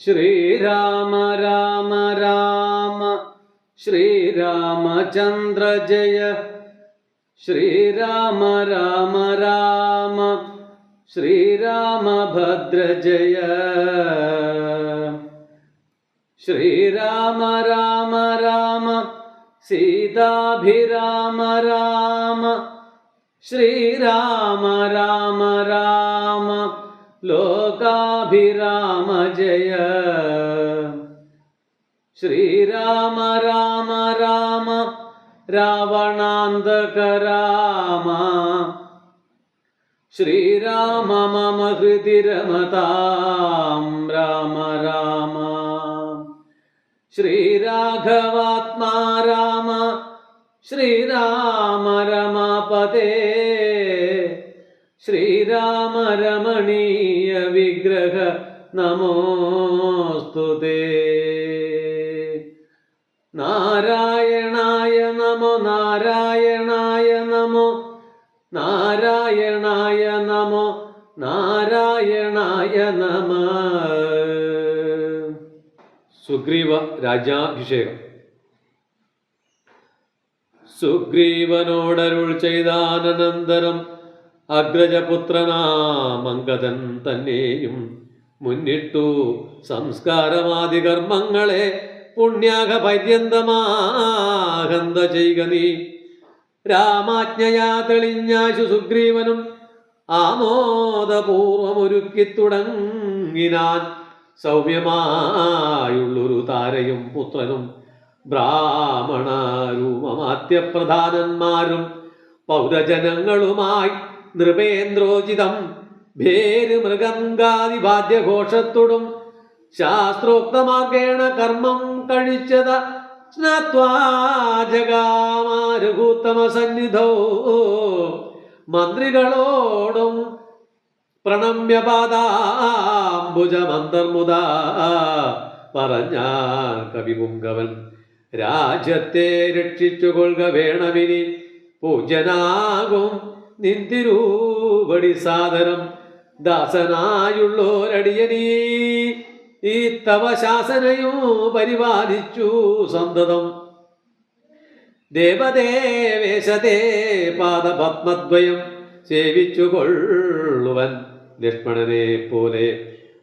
ശ്രീരാമ രാമ രാമ ശ്രീരാമചന്ദ്ര ജയ ശ്രീരാമ രാമ രാമ ശ്രീരാമഭദ്ര ജയ ശ്രീരാമ രാമ രാമ സീതാഭിരാമ രാമ ശ്രീരാമ രാമ രാമ ലോകാഭിരാമ ജയ ശ്രീരാമ രാമ രാമ രാവണാന്തക രാമ ശ്രീരാമ മമ ഹൃദി രമതാം രാമ രാമ ശ്രീരാഘവാത്മാ രാമ ശ്രീരാമ രമാപതേ ശ്രീരാമ രമണീയ വിഗ്രഹ നമോസ്തുതേ നാരായണായ നമോ നാരായണായ നമോ നാരായണായ നമോ നാരായണായ നമഃ. സുഗ്രീവ രാജ്യാഭിഷേകം. സുഗ്രീവനോടരുൾ ചെയ്താനന്തരം അഗ്രജപുത്രനാമംഗദൻ തന്നെയും മുന്നിട്ടു സംസ്കാരമാദി കർമ്മങ്ങളെ പുണ്യാഹ പര്യന്തമാഹന്ത ചെയ്യുക നീ. രാമാജ്ഞയാ തെളിഞ്ഞാശു സുഗ്രീവനും ആമോദപൂർവമൊരുക്കി തുടങ്ങിനാൻ. സൗമ്യമായുള്ളൊരു താരയും പുത്രനും ബ്രാഹ്മണരൂപമാത്യപ്രധാനന്മാരും പൗരജനങ്ങളുമായി നൃപേന്ദ്രോചിതം ഭേര് മൃഗങ്കാദിവാദ്യഘോഷത്തോടും ശാസ്ത്രോക്തമാർഗേണ കർമ്മം കഴിച്ചത സ്നാത്വാജഗാമാരഘൂത്തമ സന്നിധോ. മന്ത്രികളോടും പ്രണമ്യപാദാംബുജമന്തർമുദാ പറഞ്ഞാൽ കവിപുങ്കവൻ, രാജ്യത്തെ രക്ഷിച്ചുകൊള്ളുക വേണമിനി പൂജനാകും നിന്തിരൂപടി സാദരം. ദാസനായുള്ളോരടിയനീ ഈ തവ ശാസനയും പരിപാലിച്ചു സന്തതം. ദേവദേവേശതേ പാദപത്മദ്വയം സേവിച്ചുകൊള്ളുവൻ ലക്ഷ്മണനെ പോലെ.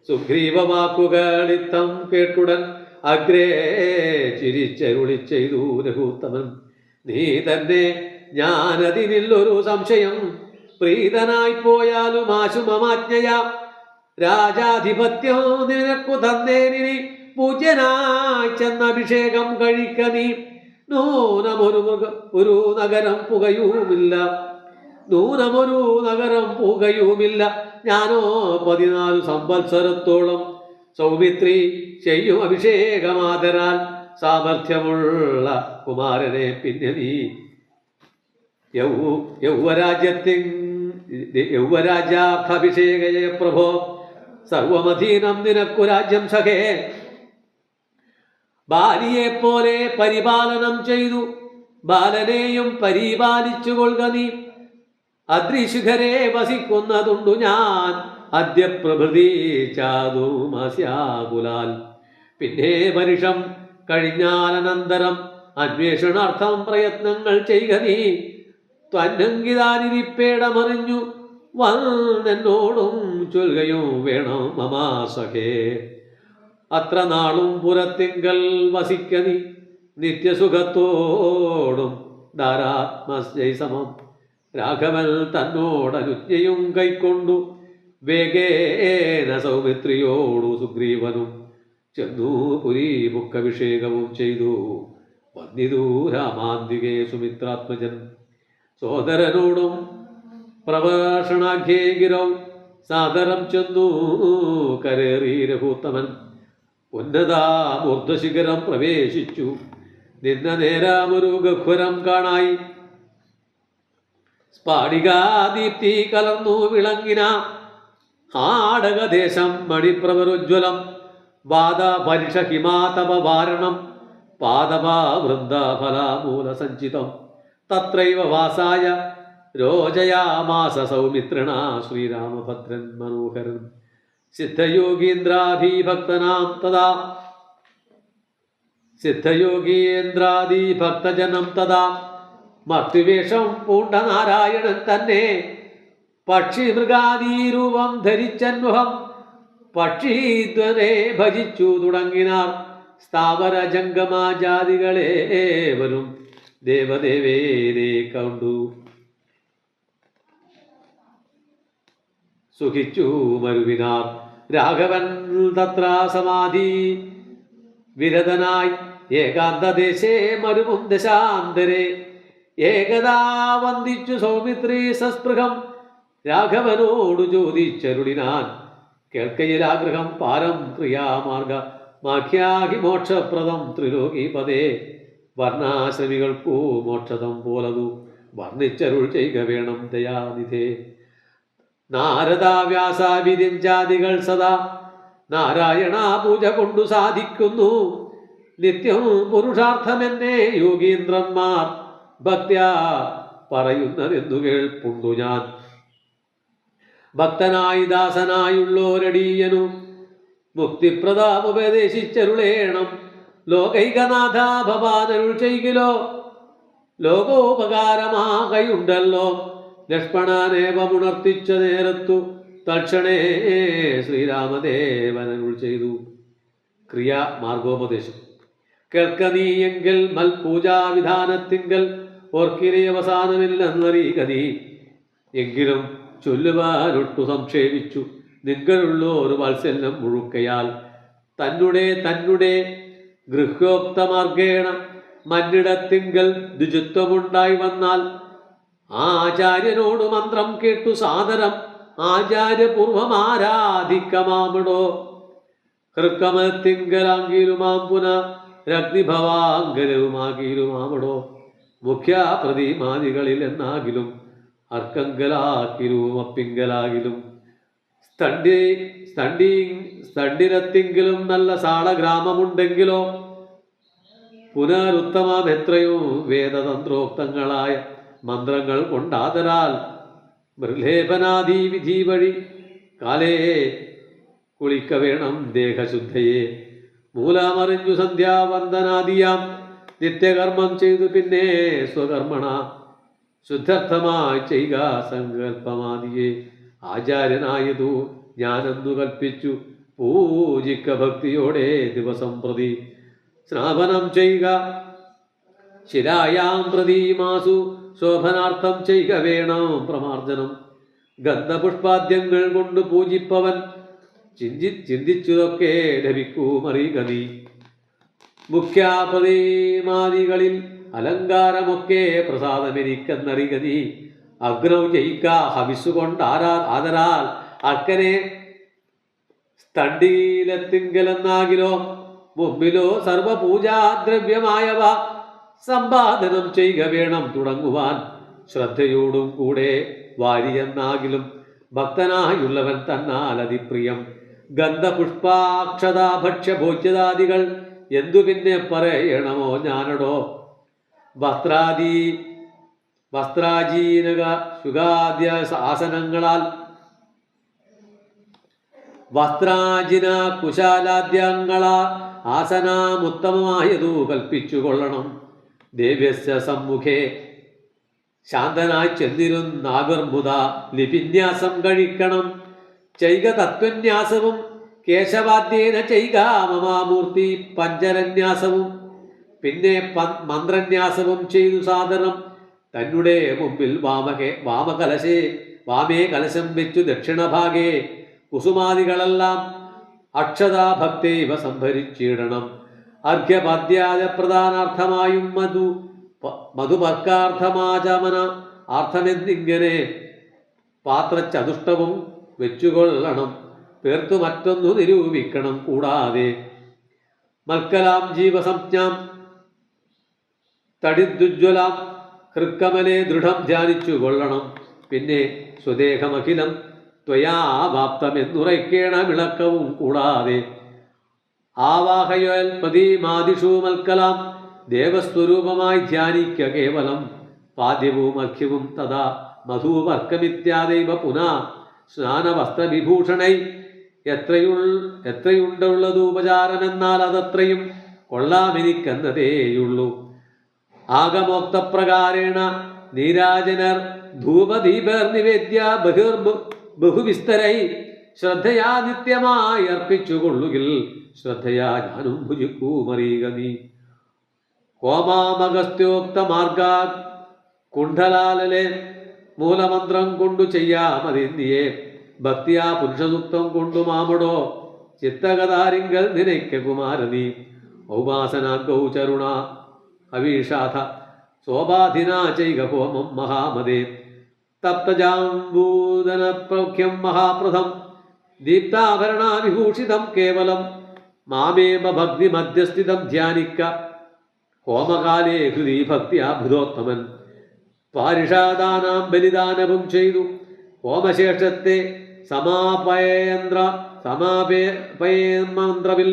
സുഗ്രീവവാക്കുകളിത്തം കേട്ടുടൻ അഗ്രേ ചിരിച്ചരുളി ചെയ്തു രഘുത്തമൻ, നീ തന്നെ ഞാനതിനില്ലൊരു സംശയം. പ്രീതനായി പോയാലും ആശുമമാജ്ഞയ രാജാധിപത്യം നിനക്കു തന്നേനി. പൂജ്യനായി ചെന്നഭിഷേകം കഴിക്ക നീ. നൂനമൊരു നഗരം പുകയുമില്ല, നൂനമൊരു നഗരം പുകയുമില്ല. ഞാനോ 14 സംവത്സരത്തോളം സൗമിത്രി ചെയ്യും അഭിഷേകമാതരാൽ. സാമർഥ്യമുള്ള കുമാരനെ പിന്നെ നീ യൗവരാജ്യാഭിഷേകയെ പ്രഭോ. സർവമധീനം നിനക്കു രാജ്യം സഖേ. ബാലിയെ പോലെ പരിപാലനം ചെയ്തു ബാലനെയും പരിപാലിച്ചു കൊള്ളുക നീ. അദ്രിശിഖരെ വസിക്കുന്നതുണ്ടു ഞാൻ അദ്യ പ്രഭൃതി ചാതുമാസ്യാകുലാൽ. പിന്നെ വർഷം കഴിഞ്ഞാലനന്തരം അന്വേഷണാർത്ഥം പ്രയത്നങ്ങൾ ചെയ്യുക നീ. ത്വന്നങ്കിതാനിരിപ്പേടമറിഞ്ഞു വന്നെന്നോടും ചൊല്ലുകയും വേണം മമാ സഖേ. അത്ര നാളും പുറത്തിങ്കൽ വസിക്ക നീ നിത്യസുഖത്തോടും ധാരാത്മജൈസമം. രാഘവൻ തന്നോടനുജ്ഞയും കൈക്കൊണ്ടു വേഗേന സൗമിത്രിയോടു സുഗ്രീവനും ചെന്നു പുരി മുഖഭിഷേകവും ചെയ്തു വന്നിതു രാമാന്തികേ സുമിത്രാത്മജൻ. സോദരനോടും പ്രഭാഷണാഖ്യേ ഗിരൗ സാദരം ചെന്നു കരേറി രഘുത്തമൻ. ഉന്നതാമൂർധശിഖരം പ്രവേശിച്ചു നിന്ന നേരാമൊരു ഗഹ്വരം കാണായി. സ്ഫാടികാദീപ്തി കലർന്നു വിളങ്ങിന ആടകദേശം മണിപ്രവരുജ്വലം. വാദപരിഷ ഹിമാതപ വാരണം പാദപാ വൃന്ദഫലാമൂല സഞ്ചിതം. തത്രൈവ വാസായ രോചയാമാസ സൗമിത്രിണ ശ്രീരാമഭദ്രൻ മനോഹരൻ സിദ്ധയോഗീന്ദ്രാഭിഭക്തനാം തഥാ സിദ്ധയോഗീന്ദ്രാദിഭക്തജനം തഥാ മർത്തിവേഷം പൂണ്ട നാരായണൻ തന്നെ പക്ഷി മൃഗാദീരൂപം ധരിച്ചന്മുഖം പക്ഷീധ്വനെ ഭജിച്ചു തുടങ്ങിനാർ സ്ഥാവര ജംഗമാജാതികളേവരും ദേവദേവേരെ കണ്ടു സുഖിച്ചു മരുവിനാർ. രാഘവൻ തത്ര സമാധി വിരതനായി ഏകാന്തദേശേ മരുവും ദശാന്തരെ ഏകദാ വന്ദിച്ചു സൗമിത്രി സസ്പൃഹം രാഘവനോടു ചോദിച്ചരുളിനാൻ കേൾക്കയിലാഗ്രഹം പാരം ക്രിയാമാർഗ മാഖ്യാഹി മോക്ഷപ്രദം ത്രിലോകീപദേ വർണ്ണാശ്രമികൾക്കു മോക്ഷതം പോലതു വർണ്ണിച്ചരുൾ ചെയ്യുക വേണം ദയാനിധേ. നാരദാവ്യാസാവിര്യഞ്ചാദികൾ സദാ നാരായണ പൂജ കൊണ്ടു സാധിക്കുന്നു നിത്യം പുരുഷാർത്ഥമെന്നെ യോഗീന്ദ്രന്മാർ ഭക്ത്യാ പറയുന്നതെന്നു കേൾപ്പുണ്ടു ഞാൻ. ഭക്തനായി ദാസനായുള്ളോരടിയനു മുക്തിപ്രദാമുപദേശിച്ചരുളേണം ലോകൈകനാഥ ഭവാനരുൾ ചെയ്കിലോ ലോകോപകാരമാകയുണ്ടല്ലോ. ലക്ഷ്മണനേവമുണർത്തിച്ച നേരത്തു തൽക്ഷണേ ശ്രീരാമദേവനരുൾ ചെയ്തു. ക്രിയ മാർഗോപദേശം. കേൾക്ക നീയെങ്കിൽ മൽപൂജാവിധാനത്തിങ്കൽ ഓർക്കിനെ അവസാനമില്ലെന്നറിയുക നീ. എങ്കിലും ചൊല്ലുവാനൊട്ടു സംക്ഷേപിച്ചു നിങ്ങളുള്ളോരു വാത്സല്യം മുഴുക്കയാൽ തന്നെ ഗൃഹ്യോക്തമാർഗേണ മന്നിടത്തിങ്കൽ ദ്വിജത്വമുണ്ടായി വന്നാൽ ആചാര്യനോട് മന്ത്രം കേട്ടു സാദരം ആചാര്യപൂർവമാരാധിക്കമാമിടോ. ഹൃക്കമത്തിങ്കലാങ്കിലുമാം പുന രഗ്നിഭവാങ്കരവുമാകിലുമാമിടോ. മുഖ്യ പ്രതിമാദികളിൽ എന്നാകിലും അർക്കങ്കലാക്കിലും അപ്പിങ്കലാകിലും സ്തണ്ടിരത്തിങ്കിലും നല്ല സാളഗ്രാമമുണ്ടെങ്കിലോ പുനരുത്തമം എത്രയും വേദതന്ത്രോക്തങ്ങളായ മന്ത്രങ്ങൾ കൊണ്ടാതരാൽ മൃലേപനാദി വിധി വഴി കാലേ കുളിക്ക വേണം ദേഹശുദ്ധയെ. മൂലമറിഞ്ഞു സന്ധ്യാവന്ദനാദിയാം നിത്യകർമ്മം ചെയ്തു പിന്നെ സ്വകർമ്മണ ശുദ്ധർത്ഥമായി ചെയ്യുക സങ്കല്പമാദിയെ. ആചാര്യനായതു ഞാനെന്നു കൽപ്പിച്ചു പൂജിക്ക ഭക്തിയോടെ ദിവസം പ്രതി സ്നാപനം ചെയ്യുക. ശിരായാം പ്രതിമാസു ശോഭനാർത്ഥം ചെയ്യുക വേണം പ്രമാർജനം. ഗന്ധപുഷ്പാദ്യങ്ങൾ കൊണ്ട് പൂജിപ്പവൻ ചിന്തിച്ചതൊക്കെ ലഭിക്കൂമറിയുക നീ. മുഖ്യാപ്രതിമാദികളിൽ അലങ്കാരമൊക്കെ പ്രസാദമെനിക്കെന്നറിയുക നീ. അഗ്നൗ ജയിക്ക ഹവിസുകൊണ്ട് ആദരാൽ അക്കനെ സ്തണ്ഡീലത്തിങ്കലെന്നാകിലോ മുമ്പിലോ സർവപൂജാദ്രവ്യമായവ സമ്പാദനം ചെയ്യുക വേണം തുടങ്ങുവാൻ ശ്രദ്ധയോടും കൂടെ വാരിയെന്നാകിലും ഭക്തനായുള്ളവൻ തന്നാലതിപ്രിയം. ഗന്ധപുഷ്പാക്ഷതാ ഭക്ഷ്യഭോജ്യതാദികൾ എന്തു പിന്നെ പറയണമോ ഞാനടോ. വസ്ത്രാജീനക ശുഗാദ്യ ആസനങ്ങളാൽ വസ്ത്രാജിന കുശാലാദ്യങ്ങളാൽ ആസനാമുത്തമമായതു കൽപ്പിച്ചുകൊള്ളണം. ദേവ്യസ്യ സമ്മുഖേ ശാന്തനായി ചെന്നിരുന്നാവിർമുത ലിപിന്യാസം കഴിക്കണം. ചൈക തത്വന്യാസവും കേശവാദ്യേന ചൈക മമാമൂർത്തി പഞ്ചരന്യാസവും പിന്നെ മന്ത്രന്യാസവും ചെയ്തു സാദരം തന്നെ മുമ്പിൽ വാമേ കലശം വെച്ചു ദക്ഷിണഭാഗേ കുസുമാദികളെല്ലാം അക്ഷതാഭക്തൈവ സംഭരിച്ചിടണം. അർഘ്യപദ്യായ പ്രധാനാർത്ഥമായും മധുപർക്കാർത്ഥമാചമന അർത്ഥമെന്നിങ്ങനെ പാത്രചതുഷ്ടവും വെച്ചുകൊള്ളണം. പേർത്തു മറ്റൊന്നു നിരൂപിക്കണം. കൂടാതെ മൽക്കലാം ജീവസംജ്ഞാം തടിദ്ദുജ്വലാം ഹൃക്കമലെ ദൃഢം ധ്യാനിച്ചു കൊള്ളണം. പിന്നെ സ്വദേഹമഖിലം ത്വയാവാപ്തമെന്നുറയ്ക്കേണ വിളക്കവും കൂടാതെ ആവാഹയോൽ പ്രതിമാദിഷു മൽക്കലാം ദേവസ്വരൂപമായി ധ്യാനിക്ക കേവലം പാദ്യവും അഖ്യവും തഥാ മധുവർക്കമിത്യാദൈവ പുനാ സ്നാനവസ്ത്രവിഭൂഷണൈ എത്രയുണ്ടുള്ളത് ഉപചാരമെന്നാൽ അതത്രയും കൊള്ളാമെനിക്കെന്നതേയുള്ളൂ. ആഗമോക്തപ്രകാരേണ നീരാജനർ ധൂപദീപർ നിവേദ്യ ബഹുവിസ്തരൈ ശ്രദ്ധയാ നിത്യമായി അർപ്പിച്ചുകൊള്ളുകിൽ ശ്രദ്ധയാ ഞാനും ഭുജിക്കൂമറിയുക നീ. ഹോമാമഗസ്ത്യോക്ത മാർഗ കുണ്ഠലാലലെ മൂലമന്ത്രം കൊണ്ടു ചെയ്യാമതിന്തിയെ ഭക്തിയാ പുരുഷസൂക്തം കൊണ്ടു മാമടോ ചിത്തകഥാരിങ്കൽ നിനയ്ക്ക കുമാരനീ. ഔപാസനാഗൗ ചരുണ അവീഷാഥ സോപാധിനാ ചൈക ഹോമം മഹാമതേ തപ്തജാംബൂദന പ്രൗഖ്യം മഹാപ്രഥം ദീപ്താഭരണാവിഭൂഷിതം കേവലം മാമേവ ഭക്തി മധ്യസ്ഥിതം ധ്യാനിക്ക ഹോമകാലേ ഹൃദി ഭക്തിയാഭുതോത്തമൻ. പാരിഷാദാനാം ബലിദാനവും ചെയ്തു ഹോമശേഷത്തെ സമാപയമന്ത്രവിൽ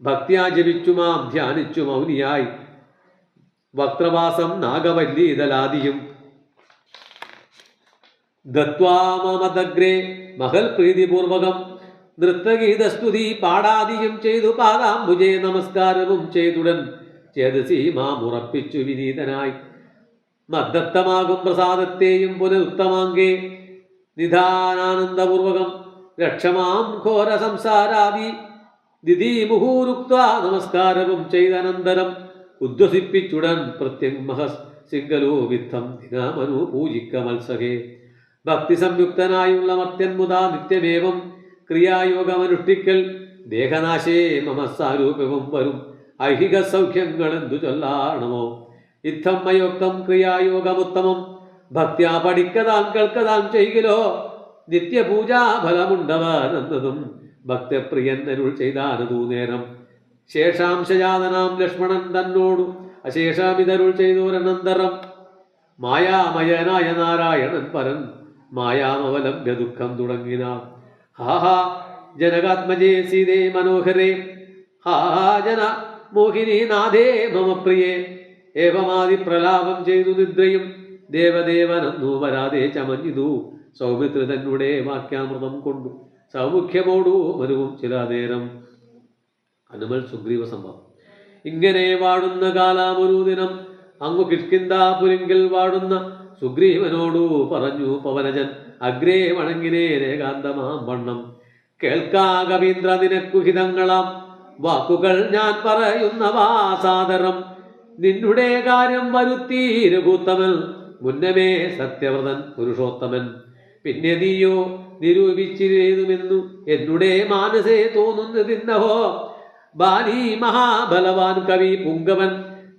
ഭക്തിയാ ജപിച്ചു മാം ധ്യാനിച്ചു മൗനിയായി വക്രവാസം നാഗവല്ലീതലാദിയും ദത്വാമമദഗ്രേ മഹൽ പ്രീതിപൂർവകം നൃത്തഗീതസ്തുതി പാടാദിയും ചെയ്തു പാദാംബുജേ നമസ്കാരവും ചെയ്തുടൻ ചേതസി മാമുറപ്പിച്ചു വിനീതനായി മദ്ദത്തമാകും പ്രസാദത്തെയും പുനരുത്തമാങ്കേ നിധാനാനന്ദപൂർവകം രക്ഷമാം ഘോര സംസാരാദി ദിദീമുഹൂരുക്ത നമസ്കാരവും ചെയ്തനന്തരം ഉദ്വസിപ്പിച്ചുടൻ പ്രത്യങ്മഹസ് സിംഗലോ വിദ്ധം ദിനാമനു പൂജിക്ക മത്സകേ. ഭക്തി സംയുക്തനായുള്ള മർത്യൻ മുതാ നിത്യമേവം ക്രിയായോഗമനുഷ്ഠിക്കൽ ദേഹനാശേ മമസാരൂപ്യവും വരും ഐഹിക സൗഖ്യങ്ങൾ എന്തു ചൊല്ലാണമോ. ഇത്തം മയോക്തം ക്രിയായോഗമുത്തമം ഭക്ത്യാ പഠിക്കതാം കേൾക്കതാം ചെയ്കിലോ നിത്യപൂജാ ഫലമുണ്ടവനെന്നതും ഭക്തപ്രിയൻ അരുൾ ചെയ്താനതു നേരം. ശേഷാംശജാതനാം ലക്ഷ്മണൻ തന്നോടു അശേഷമിതരുൾ ചെയ്തോരനന്തരം മായാമയനായ നാരായണൻ പരൻ മായാമവലംബ്യ ദുഃഖം തുടങ്ങിന. ഹാഹാ ജനകാത്മജേ സീതേ മനോഹരേ ഹാഹാ ജന മോഹിനി നാഥേ മമ പ്രിയേ. ഏവമാതി പ്രലാപം ചെയ്തു നിദ്രയും ദേവദേവനെന്നു വരാതെ ചമഞ്ഞിതു സൗമിത്ര തന്നെ വാക്യാമൃതം കൊണ്ടു സൗമുഖ്യമോടു മരുവും ചില നേരം. അനുമൽ സുഗ്രീവ സംഭവം. ഇങ്ങനെ വാഴുന്ന കാലാമൊരു ദിനം അങ്ങു കിഷ്കിന്താപുരിങ്കിൽ വാഴുന്ന സുഗ്രീവനോടു പറഞ്ഞു പവനജൻ അഗ്രേ വണങ്ങിനേൻ ഏകാന്തമാം വണ്ണം. കേൾക്കാ കവീന്ദ്ര നിനക്കു ഹിതങ്ങളാം വാക്കുകൾ ഞാൻ പറയുന്നവാ സാദരം. നിന്നുടെ കാര്യം വരുത്തി രഘുത്തമൻ മുന്നമേ സത്യവ്രതൻ പുരുഷോത്തമൻ. പിന്നെ നീയോ നിരൂപിച്ചിരുമെന്നു എന്നുടെ മാനസേ തോന്നുന്നതിന്നഹോ. ബാലി മഹാബലവാൻ കവി പുങ്കവൻ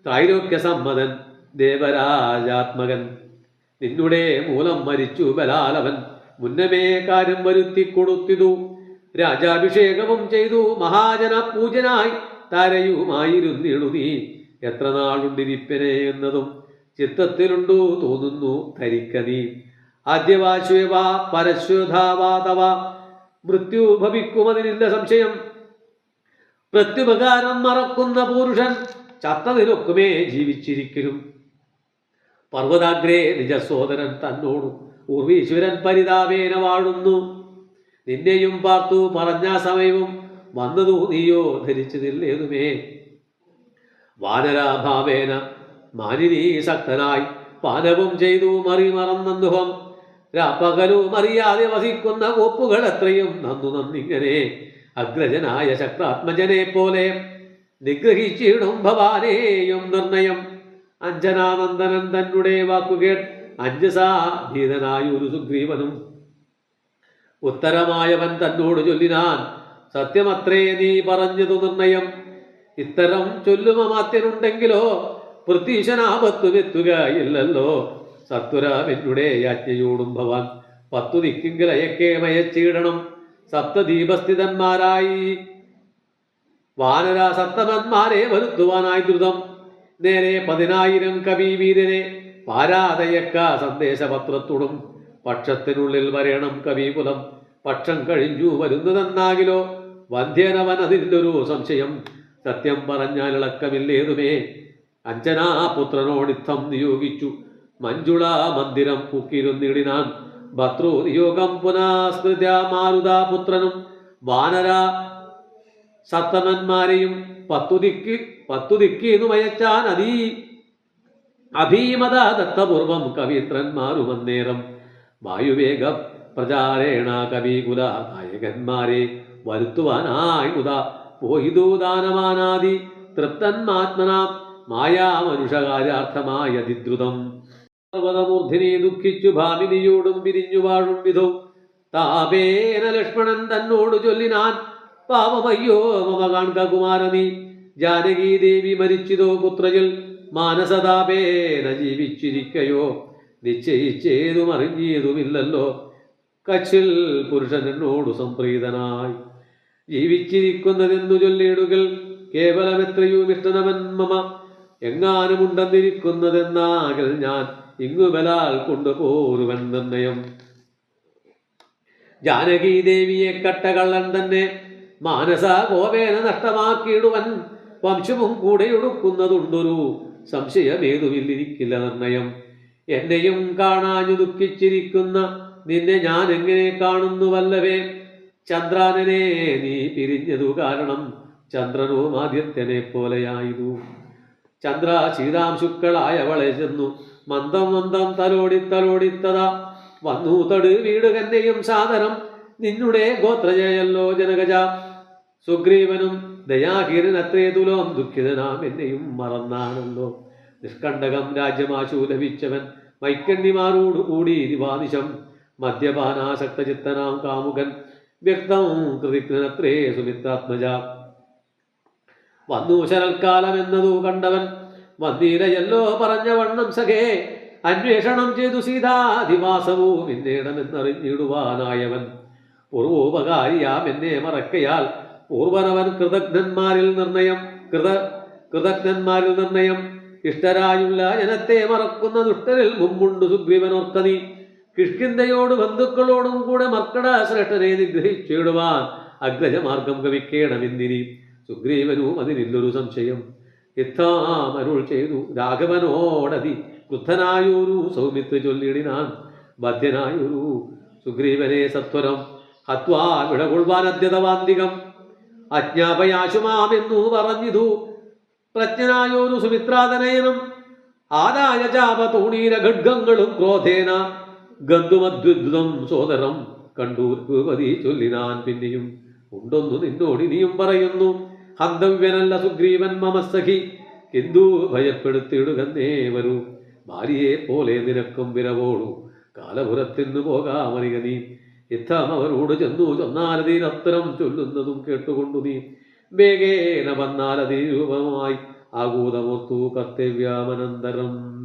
ത്രൈലോക്യ സമ്മതൻ ദേവരാജാത്മകൻ. നിന്നുടെ മൂലം മരിച്ചു ബലാലവൻ മുന്നമേ കാര്യം വരുത്തി കൊടുത്തിതു. രാജാഭിഷേകവും ചെയ്തു മഹാജന പൂജനായി താരയുമായിരുന്നിടു നീ. എത്ര നാളുണ്ടിരിപ്പനെ എന്നതും ചിത്തത്തിലുണ്ടു തോന്നുന്നു ധരിക്ക നീ. ആദ്യവാശ്വേവ പരശ്വധാവാതവ മൃത്യു ഭവിക്കുമതിനില്ല സംശയം. പ്രത്യുപകാരം മറക്കുന്ന പുരുഷൻ ചത്തതിലൊക്കുമേ ജീവിച്ചിരിക്കലും. പർവ്വതാഗ്രേ നിജസോദരൻ തന്നോടും ഊർവീശ്വരൻ പരിതാപേന വാഴുന്നു. നിന്നെയും പാർത്തു പറഞ്ഞ സമയവും വന്നതു നീയോ ധരിച്ചതില്ലേതുമേ. വാനരാഭാവേന മാനിനീ ശക്തനായി പാനവും ചെയ്തു മറിമറന്നുഹം. രാപ്പകലും അറിയാതെ വസിക്കുന്ന കോപ്പുകൾ എത്രയും നന്നിങ്ങനെ അഗ്രജനായ ചക്രാത്മജനെ പോലെ നിഗ്രഹിച്ചിടും ഭവാനെയും നിർണയം. അഞ്ജനാനന്ദനൻ തന്നെ വാക്കുകേട്ട് അഞ്ജസാ ഭീതനായൊരു സുഗ്രീവനും ഉത്തരമായവൻ തന്നോട് ചൊല്ലിനാൻ സത്യമത്രേ നീ പറഞ്ഞതു നിർണയം. ഇത്തരം ചൊല്ലുമാത്യനുണ്ടെങ്കിലോ പൃഥ്വീശനാപത്തുമെത്തുകയില്ലല്ലോ. സത്വരമെന്നുടെ യാജ്ഞയോടും ഭവാൻ 10 ദിക്കിങ്കിൽ അയക്കേ മയച്ചിടണം. സപ്തദീപസ്ഥിതന്മാരായി വാനര സപ്തമന്മാരെ വരുത്തുവാനായി ദ്രുതം. നേരെ 10,000 കവിവീരനെ പാരാതയക്ക സന്ദേശപത്രത്തോടും. പക്ഷത്തിനുള്ളിൽ വരേണം കവികുലം. പക്ഷം കഴിഞ്ഞു വരുന്നതെന്നാകിലോ വന്ധ്യനവൻ അതിലൊരു സംശയം. സത്യം പറഞ്ഞാൽ ഇളക്കമില്ലേതുമേ. അഞ്ജനാപുത്രനോടിത്തം നിയോഗിച്ചു മഞ്ജുള മന്ദിരം പൂക്കിരുന്നിടിനാൻ. ഭർത്തൃയോഗം പുനഃസ്മൃത്യ മാരുതാപുത്രനും വാനര സത്തമന്മാരെയും പത്തുദിക്കിന്നു മയച്ചാൻ അഭീമത ദത്തപൂർവം കവീന്ദ്രന്മാരുമന്നേരം. വായുവേഗ പ്രചാരേണ കവികുല നായകന്മാരെ വരുത്തുവാനായി മുത പോയിതു ദാനമാനാദി തൃപ്തന്മാത്മന മായാമനുഷകാര്യാർത്ഥമായ അതിദ്രുതം. പർവതമൂർധിനി ദുഃഖിച്ചു ഭാമിനിയോടും പിരിഞ്ഞു വാഴും വിധോ താപേന ലക്ഷ്മണൻ തന്നോട് ചൊല്ലിനാൻ. പാപമയ്യോ മമ കാൺക കുമാരനീ, ജാനകീ ദേവി മരിച്ചിതോ പുത്രയിൽ മാനസതാപേന ജീവിച്ചിരിക്കയോ നിശ്ചയിച്ചേതും അറിഞ്ഞേതുമില്ലല്ലോ. കച്ചിൽ പുരുഷൻ എന്നോടു സംപ്രീതനായി ജീവിച്ചിരിക്കുന്നതെന്നു ചൊല്ലിടുകൾ കേവലമെത്രയും ഇഷ്ടനവൻ മമ. എങ്ങാനുമുണ്ടെന്നിരിക്കുന്നതെന്നാകൽ ഞാൻ ഇങ്ങുബലാൽ കൊണ്ടുപോരുവൻ നിർണയം. ജാനകീ ദേവിയെ കട്ടകള്ളൻ തന്നെ മാനസ കോപേന നഷ്ടമാക്കിയിടുവൻ. വംശവും കൂടെ ഒടുക്കുന്നതുണ്ടൊരു സംശയമേതുമില്ലിരിക്കില്ല നിർണയം. എന്നെയും കാണാഞ്ഞു ദുഃഖിച്ചിരിക്കുന്ന നിന്നെ ഞാൻ എങ്ങനെ കാണുന്നുവല്ലവേ. ചന്ദ്രാനനെ നീ പിരിഞ്ഞതു കാരണം ചന്ദ്രനും ആദിത്യനെ പോലെയായതു. ചന്ദ്ര ശീതാംശുക്കളായവളെ ചെന്നു മന്ദം മന്ദം തലോടിത്തതാ വന്നു തട് വീടുകന്നെയും സാദരം. നിന്നുടെ ഗോത്രജയല്ലോ ജനകജ. സുഗ്രീവനും ദയാഹീനനത്രേ തുലോം ദുഃഖിതനാം എന്നെയും മറന്നാണല്ലോ. നിഷ്കണ്ടകം രാജ്യമാശു ലഭിച്ചവൻ മൈക്കണ്ണിമാരോടു കൂടി ദിവാനിശം. മദ്യപാനാസക്തചിത്തനാം കാമുകൻ വ്യക്തം കൃതിജ്ഞനത്രേ സുമിത്രാത്മജ. വന്നു ശരൽക്കാലം എന്നതു കണ്ടവൻ വന്നീരയല്ലോ പറഞ്ഞ വണ്ണം സഖേ. അന്വേഷണം ചെയ്തു സീതാധിവാസവും പിന്നീടമെന്നറിഞ്ഞിടുവാനായവൻ. പൂർവോപകാരിയാം എന്നെ മറക്കയാൽ പൂർവനവൻ കൃതജ്ഞന്മാരിൽ നിർണയം. ഇഷ്ടരായുള്ള ജനത്തെ മറക്കുന്ന ദുഷ്ടരിൽ മുമ്പുണ്ട് സുഗ്രീവനോർക്കനീ. കിഷ്കിന്ധയോട് ബന്ധുക്കളോടും കൂടെ മർക്കട ശ്രേഷ്ഠനെ നിഗ്രഹിച്ചിടുവാൻ അഗ്രജമാർഗം ഗമിക്കേണമെന്നിനി. സുഗ്രീവനും അതിനില്ലൊരു സംശയം. ഇത്താമരുൾ ചെയ്തു രാഘവനോടതി ക്രുദ്ധനായൊരു സൗമിത്രി ചൊല്ലിടിനാൻ. ബദ്ധ്യനായൊരു സുഗ്രീവനെ സത്വരം ഹത്വാ വിടകൊള്ളുവാൻ അദ്യതവാന്തികം. അജ്ഞാപയാശുമാമെന്നു പറഞ്ഞിതു പ്രജ്ഞനായൊരു സുമിത്രാതനയനം. ആദായ ചാപ തൂണീര ഖഡ്ഗങ്ങളും ക്രോധേന ഗന്ധുമദ്വിദ്വം സോദരം കണ്ടു ഭൂപതി ചൊല്ലിനാൻ. പിന്നെയും ഉണ്ടൊന്നു നിന്നോടിനിയും പറയുന്നു. ഹന്തവ്യനല്ല സുഗ്രീവൻ മമസഖി, കിന്തു ഭയപ്പെടുത്തിയിടുകന്നേ വരൂ. ഭാര്യയെ പോലെ നിനക്കും വിരവോടു കാലപുരത്തിന്നു പോകാമറിക നീ. യുദ്ധം അവരോട് ചെന്നു ചൊന്നാലതീനത്തരം ചൊല്ലുന്നതും കേട്ടുകൊണ്ടു നീ. വേഗേന വന്നാലതീ രൂപമായി ആകൂതമോർത്തു കർത്തവ്യാമനന്തരം.